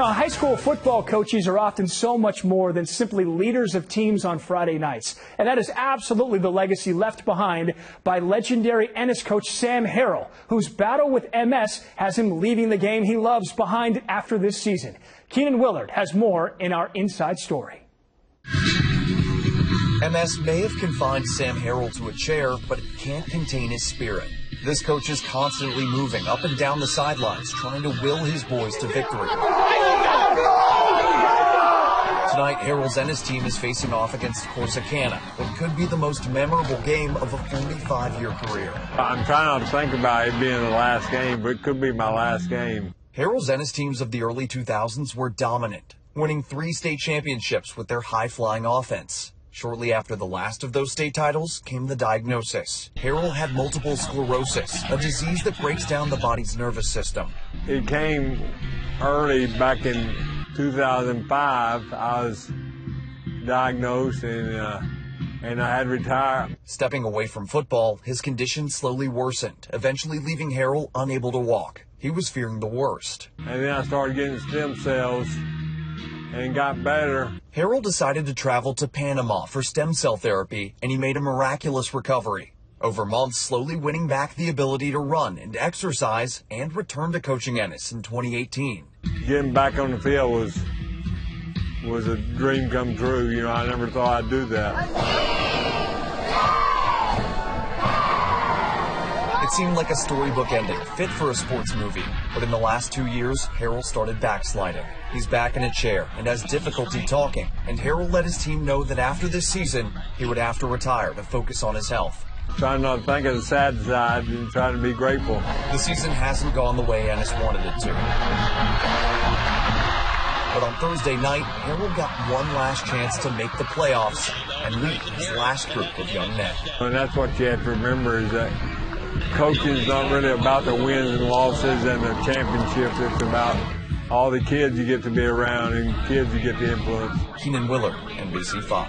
You know, high school football coaches are often so much more than simply leaders of teams on Friday nights. And that is absolutely the legacy left behind by legendary Ennis coach Sam Harrell, whose battle with MS has him leaving the game he loves behind after this season. Keenan Willard has more in our Inside Story. MS may have confined Sam Harrell to a chair, but it can't contain his spirit. This coach is constantly moving up and down the sidelines, trying to will his boys to victory. Tonight, Harrell's Ennis team is facing off against Corsicana, what could be the most memorable game of a 45-year career. I'm trying not to think about it being the last game, but it could be my last game. Harrell's Ennis teams of the early 2000s were dominant, winning 3 state championships with their high-flying offense. Shortly after the last of those state titles came the diagnosis. Harrell had multiple sclerosis, a disease that breaks down the body's nervous system. It came early back in 2005. I was diagnosed and I had to retire. Stepping away from football, his condition slowly worsened, eventually leaving Harrell unable to walk. He was fearing the worst. And then I started getting stem cells and got better. Harrell decided to travel to Panama for stem cell therapy, and he made a miraculous recovery. Over months, slowly winning back the ability to run and exercise, and return to coaching Ennis in 2018. Getting back on the field was a dream come true. You know, I never thought I'd do that. It seemed like a storybook ending, fit for a sports movie. But in the last 2 years, Harrell started backsliding. He's back in a chair and has difficulty talking. And Harrell let his team know that after this season, he would have to retire to focus on his health. Trying not to think of the sad side and trying to be grateful. The season hasn't gone the way Ennis wanted it to. But on Thursday night, Harrell got one last chance to make the playoffs and lead his last group of young men. And that's what you have to remember is that coaching is not really about the wins and losses and the championships. It's about all the kids you get to be around and kids you get to influence. Keenan Willard, NBC5.